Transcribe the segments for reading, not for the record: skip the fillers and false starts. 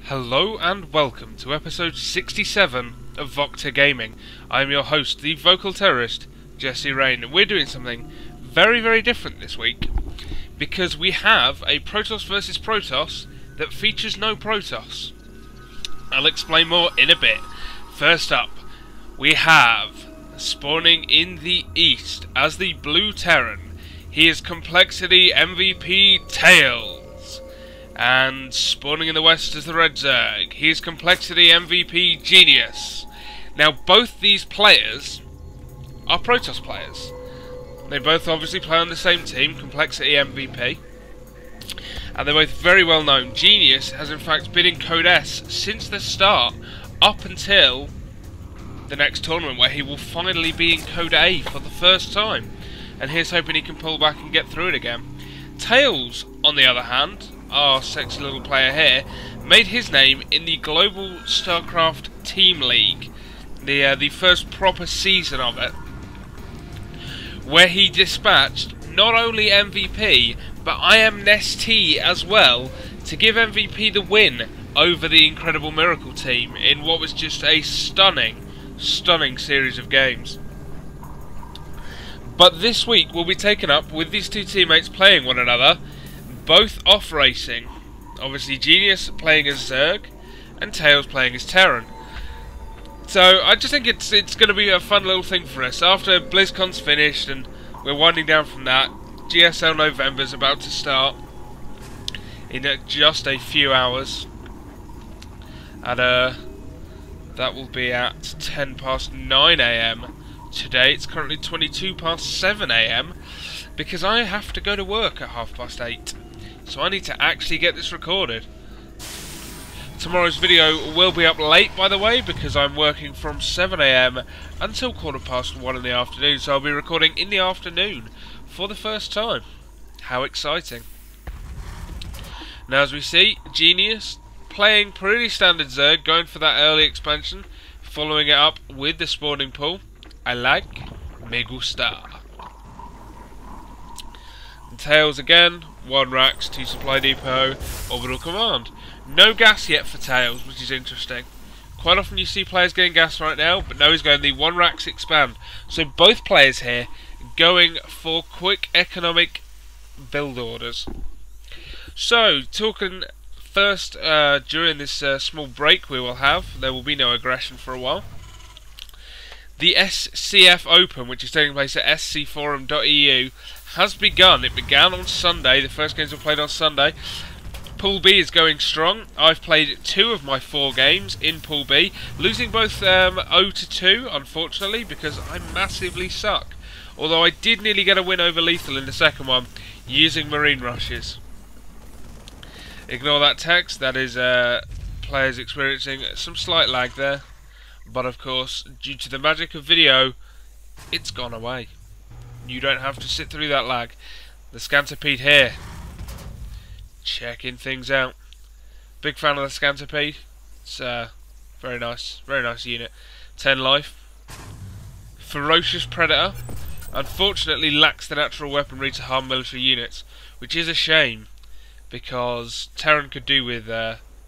Hello and welcome to episode 67 of VocTerGaming. I am your host, the vocal terrorist, Jesse Rain. We're doing something very different this week, because we have a Protoss vs Protoss that features no Protoss. I'll explain more in a bit. First up, we have, spawning in the east as the Blue Terran, he is coLMVPTAILS. And spawning in the west is the Red Zerg. He is coLMVPGenius. Now, both these players are Protoss players. They both obviously play on the same team, Complexity MVP. And they're both very well known. Genius has in fact been in Code S since the start, up until the next tournament, where he will finally be in Code A for the first time. And here's hoping he can pull back and get through it again. Tails, on the other hand, our sexy little player here, made his name in the global Starcraft Team League, the first proper season of it, where he dispatched not only MVP, but I am Nestea as well, to give MVP the win over the Incredible Miracle team in what was just a stunning series of games. But this week will be taken up with these two teammates playing one another, both off racing. Obviously Genius playing as Zerg and Tails playing as Terran. So I just think it's going to be a fun little thing for us. After BlizzCon's finished and we're winding down from that, GSL November's about to start in just a few hours. And that will be at 10 past 9 AM today. It's currently 22 past 7 AM because I have to go to work at 8:30. So I need to actually get this recorded. Tomorrow's video will be up late, by the way, because I'm working from 7 AM until 1:15 in the afternoon. So I'll be recording in the afternoon for the first time. How exciting. Now, as we see, Genius playing pretty standard Zerg, going for that early expansion, following it up with the spawning pool. I like, me gusta. And Tails again, 1 racks, 2 supply depot, orbital command. No gas yet for Tails, which is interesting. Quite often you see players getting gas right now, but no, he's going the 1 racks expand. So both players here going for quick economic build orders. So, talking first, during this small break we will have, there will be no aggression for a while. The SCF Open, which is taking place at scforum.eu, has begun. It began on Sunday. The first games were played on Sunday. Pool B is going strong. I've played 2 of my 4 games in Pool B, losing both 0-2, unfortunately, because I massively suck. Although I did nearly get a win over Lethal in the second one, using Marine Rushes. Ignore that text. That is players experiencing some slight lag there. But of course, due to the magic of video, it's gone away. You don't have to sit through that lag. The Scantipede here, checking things out. Big fan of the Scantipede. It's very nice unit. 10 life. Ferocious Predator. Unfortunately lacks the natural weaponry to harm military units, which is a shame, because Terran could do with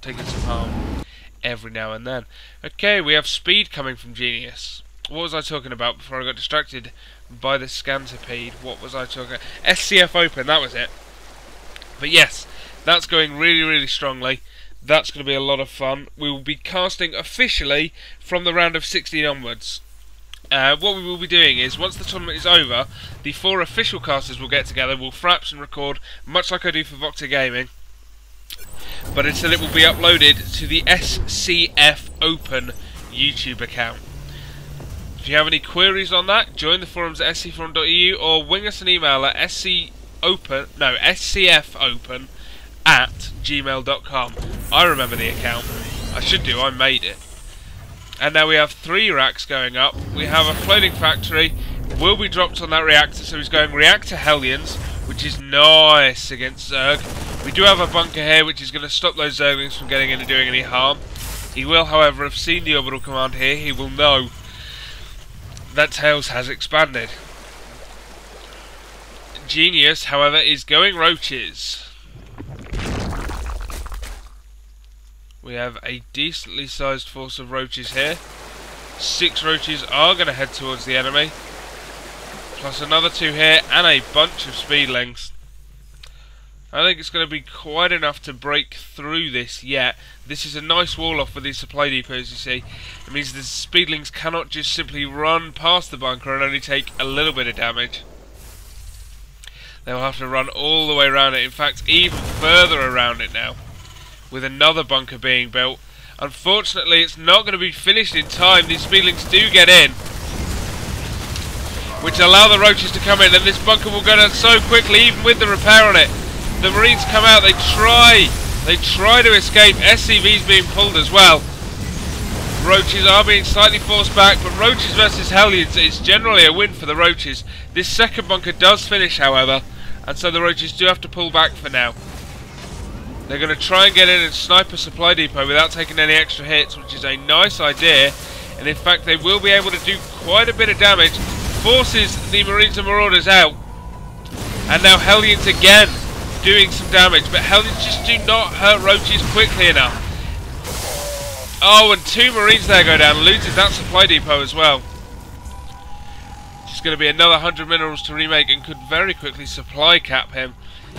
taking some harm every now and then. Okay, we have speed coming from Genius. What was I talking about before I got distracted by the Scantipede? What was I talking about? SCF Open, that was it. But yes, that's going really strongly. That's going to be a lot of fun. We will be casting officially from the round of 16 onwards. What we will be doing is, once the tournament is over, the 4 official casters will get together, we'll fraps and record, much like I do for VocTerGaming. But until it will be uploaded to the SCF Open YouTube account. If you have any queries on that, join the forums at scforum.eu or wing us an email at scfopen@gmail.com. I remember the account. I should do, I made it. And now we have 3 racks going up. We have a floating factory. Will be dropped on that reactor, so he's going reactor Hellions, which is nice against Zerg. We do have a bunker here, which is going to stop those Zerglings from getting in and doing any harm. He will, however, have seen the orbital command here. He will know that Tails has expanded. Genius, however, is going roaches. We have a decently sized force of roaches here. 6 roaches are going to head towards the enemy. Plus another 2 here and a bunch of speedlings. I think it's going to be quite enough to break through this yet. This is a nice wall off with these supply depots, you see. It means the speedlings cannot just simply run past the bunker and only take a little bit of damage. They'll have to run all the way around it. In fact, even further around it now, with another bunker being built. Unfortunately, it's not going to be finished in time. These speedlings do get in, which allow the roaches to come in, and this bunker will go down so quickly, even with the repair on it. The Marines come out, they try to escape. SCV's being pulled as well. Roaches are being slightly forced back, but roaches versus Hellions is generally a win for the roaches. This second bunker does finish, however, and so the roaches do have to pull back for now. They're going to try and get in and snipe a supply depot without taking any extra hits, which is a nice idea, and in fact they will be able to do quite a bit of damage. Forces the Marines and Marauders out, and now Hellions again doing some damage, but Hellions just do not hurt roaches quickly enough. Oh, and 2 Marines there go down, loses that supply depot as well. It's going to be another 100 minerals to remake and could very quickly supply cap him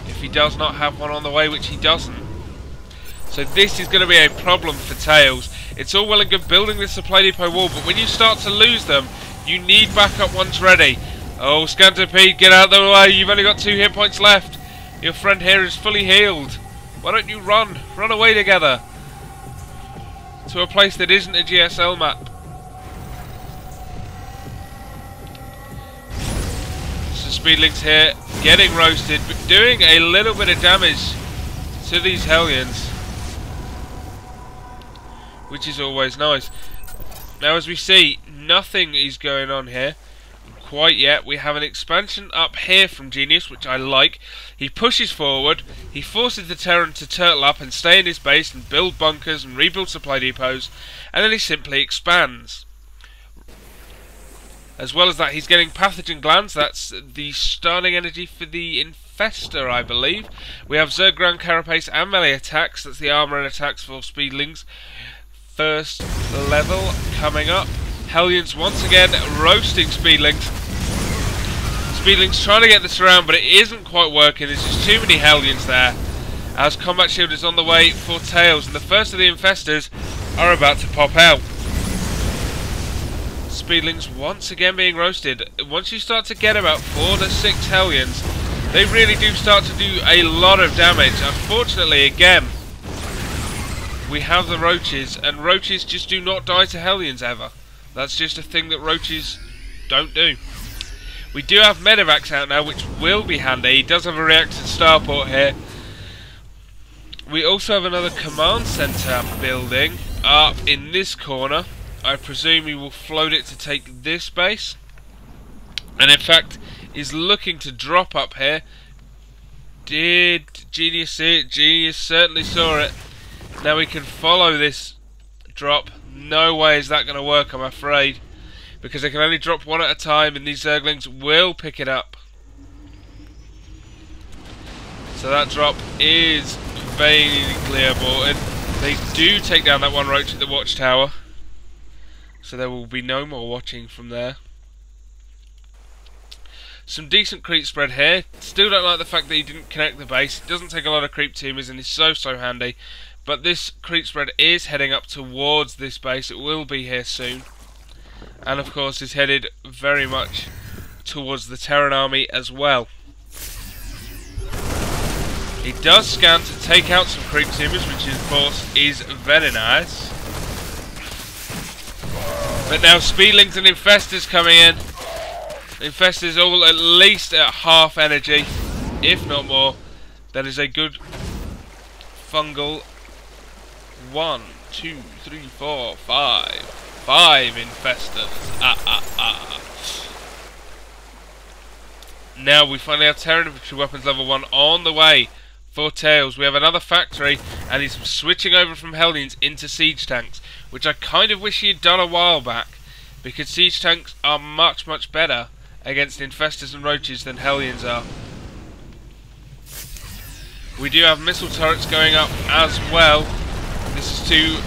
if he does not have one on the way, which he doesn't. So this is going to be a problem for Tails. It's all well and good building this supply depot wall, but when you start to lose them, you need backup ones ready. Oh, Scantipede, get out of the way, you've only got 2 hit points left. Your friend here is fully healed. Why don't you run? Run away together to a place that isn't a GSL map. So speedlings here getting roasted, but doing a little bit of damage to these Hellions, which is always nice. Now, as we see, nothing is going on here quite yet. We have an expansion up here from Genius, which I like. He pushes forward, he forces the Terran to turtle up and stay in his base and build bunkers and rebuild supply depots, and then he simply expands. As well as that, he's getting pathogen glands. That's the starting energy for the Infestor, I believe. We have Zerg ground carapace and melee attacks. That's the armor and attacks for speedlings. First level coming up. Hellions once again roasting speedlings. Speedlings trying to get this around, but it isn't quite working. There's just too many Hellions there. As combat shield is on the way for Tails, and the first of the Infestors are about to pop out. Speedlings once again being roasted. Once you start to get about 4 to 6 Hellions, they really do start to do a lot of damage. Unfortunately, again, we have the roaches, and roaches just do not die to Hellions ever. That's just a thing that roaches don't do. We do have Medivacs out now, which will be handy. He does have a reactor starport here. We also have another command centre building up in this corner. I presume he will float it to take this base, and in fact is looking to drop up here. Did Genius see it? Genius certainly saw it. Now we can follow this drop. No way is that going to work, I'm afraid, because they can only drop one at a time, and these Zerglings will pick it up. So that drop is vaguely aborted. They do take down that one roach at the watchtower, so there will be no more watching from there. Some decent creep spread here. Still don't like the fact that he didn't connect the base. It doesn't take a lot of creep teamers and is so handy. But this creep spread is heading up towards this base. It will be here soon. And of course is headed very much towards the Terran army as well. He does scan to take out some creep teamers, which of course is very nice. But now speedlings and infestors coming in. Infestors all at least at half energy, if not more. That is a good fungal 1, 2, 3, 4, 5. 5 infestors. Now we finally have Terran infantry weapons level 1 on the way for Tails. We have another factory, and he's switching over from Hellions into siege tanks, which I kind of wish he had done a while back, because siege tanks are much better against infestors and roaches than Hellions are. We do have missile turrets going up as well. This is to...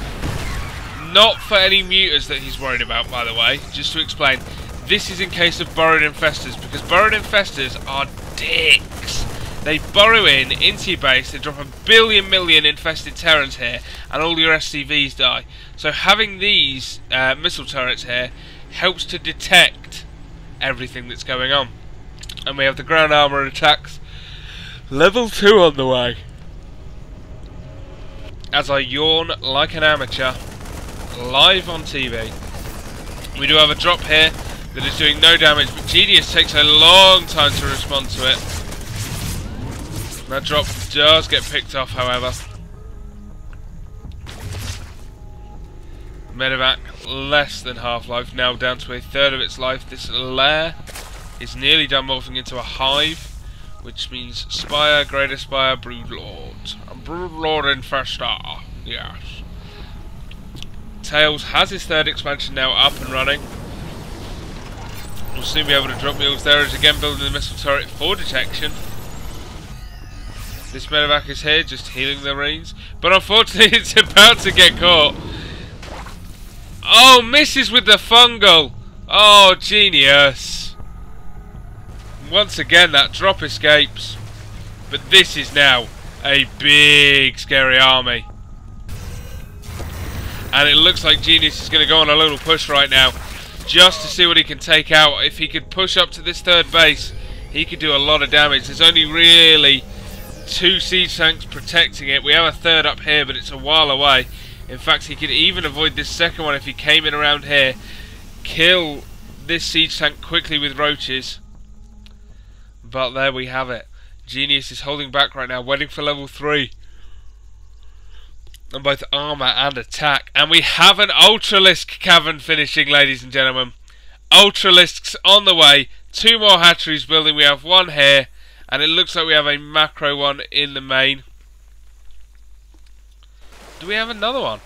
not for any muters that he's worried about, by the way. Just to explain. This is in case of burrowed infestors, because burrowed infestors are dicks. They burrow into your base, they drop a million infested Terrans here, and all your SCVs die. So having these missile turrets here helps to detect everything that's going on. And we have the ground armour attacks level 2 on the way. As I yawn like an amateur, live on TV. We do have a drop here that is doing no damage, but Genius takes a long time to respond to it. That drop does get picked off, however. Medevac less than half-life, now down to a third of its life. This lair is nearly done morphing into a hive, which means Spire, Greater Spire, Broodlord. And Broodlord Infestor, yes. Tails has his third expansion now up and running. We'll soon be able to drop mules there, as again building the missile turret for detection. This medevac is here, just healing the Marines. But unfortunately, it's about to get caught. Oh, misses with the fungal. Oh, Genius. Once again, that drop escapes. But this is now a big, scary army. And it looks like Genius is going to go on a little push right now, just to see what he can take out. If he could push up to this third base, he could do a lot of damage. There's only really 2 siege tanks protecting it. We have a third up here, but it's a while away. In fact, he could even avoid this second one if he came in around here, kill this siege tank quickly with roaches. But there we have it. Genius is holding back right now, waiting for level 3 on both armour and attack. And we have an Ultralisk cavern finishing, ladies and gentlemen. Ultralisks on the way. 2 more hatcheries building. We have 1 here, and it looks like we have a macro one in the main. Do we have another one?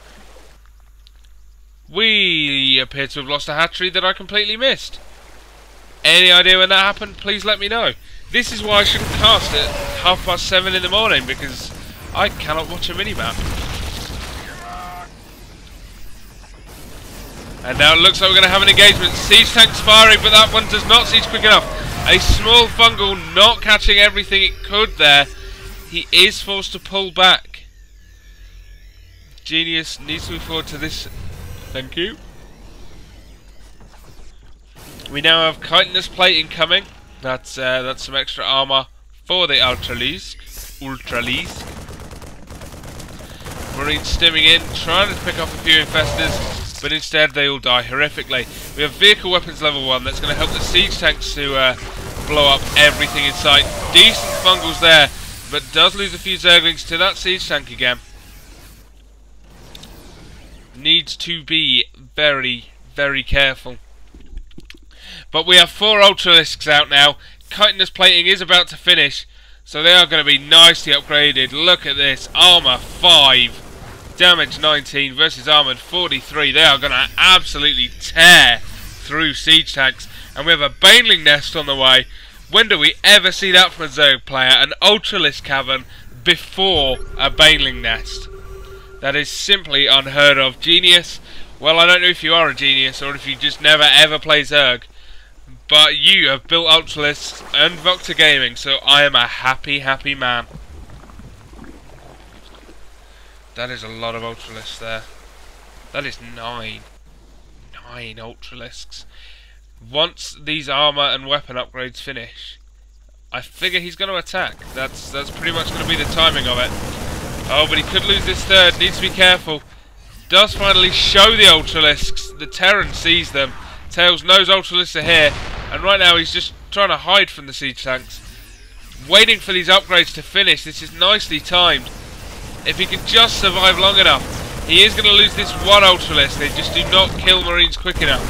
We appear to have lost a hatchery that I completely missed. Any idea when that happened? Please let me know. This is why I shouldn't cast at 7:30 in the morning, because I cannot watch a minimap. And now it looks like we're going to have an engagement. Siege tanks firing, but that one does not siege quick enough. A small fungal not catching everything it could there. He is forced to pull back. Genius needs to move forward to this. Thank you. We now have chitinous plating coming. That's some extra armour for the Ultralisk. Marines stimming in, trying to pick off a few infestors, but instead they all die horrifically. We have vehicle weapons level 1. That's going to help the siege tanks to blow up everything in sight. Decent fungals there, but does lose a few zerglings to that siege tank again. Needs to be very, very careful. But we have 4 Ultralisks out now. Chitinous plating is about to finish, so they are going to be nicely upgraded. Look at this. Armour 5, damage 19 versus armoured 43. They are going to absolutely tear through siege tanks. And we have a Baneling Nest on the way. When do we ever see that from a Zerg player? An Ultralisk cavern before a Baneling Nest. That is simply unheard of. Genius. Well, I don't know if you are a genius or if you just never ever play Zerg, but you have built Ultralisks and VocTerGaming, so I am a happy, happy man. That is a lot of Ultralisks there. That is 9 Ultralisks. Once these armour and weapon upgrades finish, I figure he's going to attack. That's pretty much going to be the timing of it. Oh, but he could lose this third. Needs to be careful. Does finally show the Ultralisks. The Terran sees them. Tails knows Ultralisks are here, and right now he's just trying to hide from the siege tanks, waiting for these upgrades to finish. This is nicely timed. If he can just survive long enough, he is going to lose this 1 Ultralisk. They just do not kill Marines quick enough.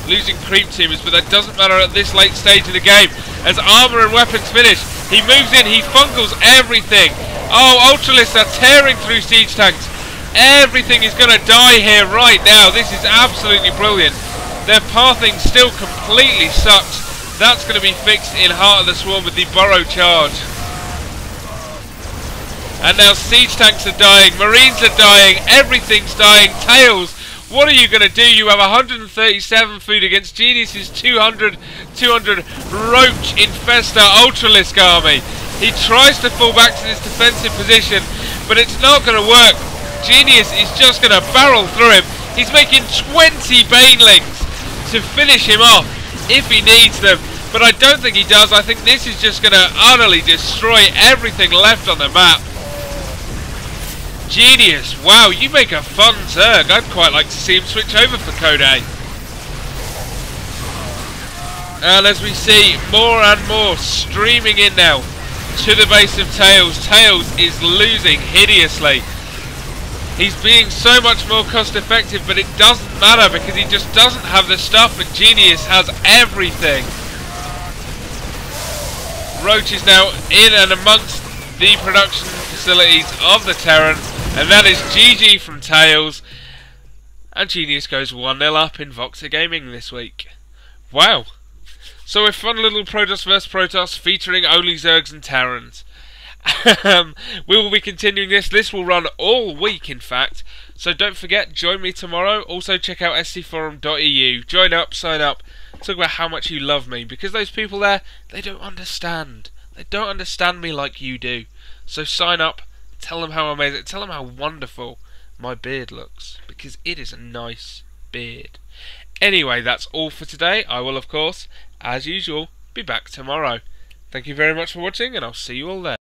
Losing creep teamers, but that doesn't matter at this late stage of the game. As armour and weapons finish, he moves in, he fungals everything. Oh, Ultralisks are tearing through siege tanks. Everything is going to die here right now. This is absolutely brilliant. Their pathing still completely sucks. That's going to be fixed in Heart of the Swarm with the Burrow charge. And now siege tanks are dying, marines are dying, everything's dying. Tails, what are you going to do? You have 137 food against Genius's 200 Roach Infesta Ultralisk army. He tries to fall back to this defensive position, but it's not going to work. Genius is just going to barrel through him. He's making 20 Banelings to finish him off if he needs them, but I don't think he does. I think this is just going to utterly destroy everything left on the map. Genius, wow, you make a fun Zerg. I'd quite like to see him switch over for Code A. And as we see more and more streaming in now to the base of Tails, Tails is losing hideously. He's being so much more cost effective, but it doesn't matter because he just doesn't have the stuff, and Genius has everything. Roach is now in and amongst the production facilities of the Terran, and that is GG from Tails. And Genius goes 1-0 up in VocTerGaming this week. Wow. So a fun little Protoss vs Protoss featuring only Zergs and Terrans. We will be continuing this. This will run all week, in fact. So don't forget, join me tomorrow. Also check out scforum.eu. Join up, sign up, talk about how much you love me. Because those people there, they don't understand. They don't understand me like you do. So sign up, tell them how amazing, tell them how wonderful my beard looks. Because it is a nice beard. Anyway, that's all for today. I will, of course, as usual, be back tomorrow. Thank you very much for watching, and I'll see you all there.